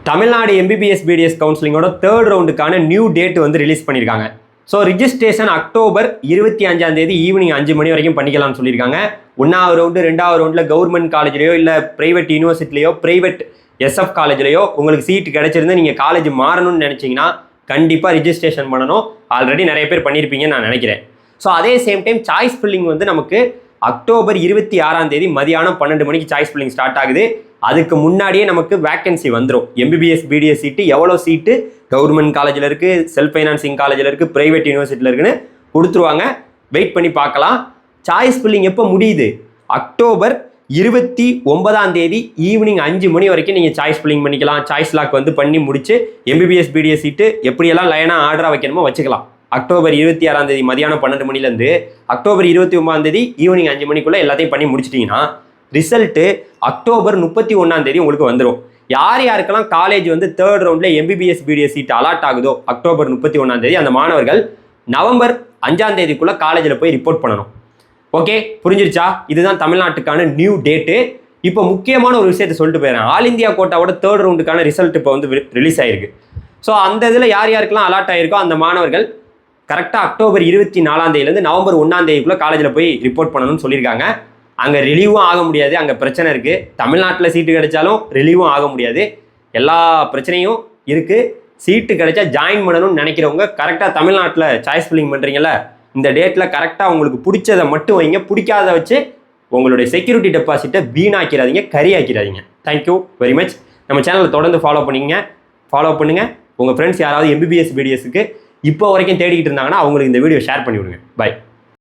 Tamil Nadu MBBS BDS கவுன்சிலிங்கோட third ரவுண்டுக்கான new date வந்து ரிலீஸ் பண்ணியிருக்காங்க. ஸோ ரிஜிஸ்ட்ரேஷன் அக்டோபர் 25 ஈவினிங் 5 மணி வரைக்கும் பண்ணிக்கலாம்னு சொல்லியிருக்காங்க. 1வது ரவுண்டு 2வது ரவுண்டில் கவர்மெண்ட் காலேஜ்லையோ இல்லை ப்ரைவேட் யூனிவர்சிட்டிலையோ ப்ரைவேட் எஸ்எஃப் காலேஜ்லையோ உங்களுக்கு சீட்டு கிடைச்சிருந்து நீங்கள் காலேஜ் மாறணும்னு நினச்சிங்கன்னா கண்டிப்பாக ரிஜிஸ்ட்ரேஷன் பண்ணணும். ஆல்ரெடி நிறைய பேர் பண்ணியிருப்பீங்கன்னு நான் நினைக்கிறேன். ஸோ அதே சேம் டைம் சாய்ஸ் ஃபில்லிங் வந்து நமக்கு அக்டோபர் 26 மதியானம் 12 மணிக்கு சாய்ஸ் ஃபில்லிங் ஸ்டார்ட் ஆகுது. அதுக்கு முன்னாடியே நமக்கு வேக்கன்சி வந்துடும். எம்பிபிஎஸ் பிடிஎஸ் சீட்டு எவ்வளோ சீட்டு கவர்மெண்ட் காலேஜில் இருக்குது, செல்ஃப் ஃபைனான்சிங் காலேஜில் இருக்குது, ப்ரைவேட் யூனிவர்சிட்டியில் இருக்குன்னு கொடுத்துருவாங்க. வெயிட் பண்ணி பார்க்கலாம். சாய்ஸ் ஃபில்லிங் எப்போ முடியுது? அக்டோபர் 29 ஈவினிங் 5 மணி வரைக்கும் நீங்கள் சாய்ஸ் ஃபில்லிங் பண்ணிக்கலாம். சாய்ஸ் லாக் வந்து பண்ணி முடிச்சு எம்பிபிஎஸ் பிடிஎஸ் சீட்டு எப்படியெல்லாம் லைனாக ஆர்டராக வைக்கணுமோ வச்சுக்கலாம். அக்டோபர் 26 மதியானம் 12 மணிலேருந்து அக்டோபர் 29 ஈவினிங் 5 மணிக்குள்ளே எல்லாத்தையும் பண்ணி முடிச்சிட்டிங்கன்னா ரிசல்ட்டு அக்டோபர் 31 உங்களுக்கு வந்துடும். யார் யாருக்கெல்லாம் காலேஜ் வந்து தேர்ட் ரவுண்டில் எம்பிபிஎஸ் பிடிஎஸ் சீட் அலாட் ஆகுதோ அக்டோபர் 31 அந்த மாணவர்கள் நவம்பர் 5 காலேஜில் போய் ரிப்போர்ட் பண்ணணும். ஓகே, புரிஞ்சிருச்சா? இதுதான் தமிழ்நாட்டுக்கான நியூ டேட்டு. இப்போ முக்கியமான ஒரு விஷயத்தை சொல்லிட்டு போயிடுறேன். ஆல் இந்தியா கோட்டாவோட தேர்ட் ரவுண்டுக்கான ரிசல்ட் இப்போ வந்து ரிலீஸ் ஆயிருக்கு. ஸோ அந்த இதில் யார் யாருக்கெல்லாம் அலாட் ஆகிருக்கோ அந்த மாணவர்கள் கரெக்டாக அக்டோபர் 24 நவம்பர் 1 காலேஜில் போய் ரிப்போர்ட் பண்ணணும்னு சொல்லியிருக்காங்க. அங்கே ரிலீவும் ஆக முடியாது, அங்கே பிரச்சனை இருக்குது. தமிழ்நாட்டில் சீட்டு கிடைச்சாலும் ரிலீவும் ஆக முடியாது. எல்லா பிரச்சனையும் இருக்குது. சீட்டு கிடைச்சா ஜாயின் பண்ணணும்னு நினைக்கிறவங்க கரெக்டாக தமிழ்நாட்டில் சாய்ஸ் ஃபில்லிங் பண்ணுறீங்களா, இந்த டேட்டில் கரெக்டாக உங்களுக்கு பிடிச்சதை மட்டும் வைங்க. பிடிக்காத வச்சு உங்களுடைய செக்யூரிட்டி டெபாசிட்டை வீணாக்கிறாதீங்க, கரியாக்கிறாதீங்க. Thank you very much. நம்ம சேனலை தொடர்ந்து ஃபாலோ பண்ணுங்கள். உங்கள் ஃப்ரெண்ட்ஸ் யாராவது எம்பிபிஎஸ் பிடிஎஸ்க்கு இப்போ வரைக்கும் தேடிக்கிட்டு இருந்தாங்கன்னா அவங்களுக்கு இந்த வீடியோ ஷேர் பண்ணி விடுங்க. பை.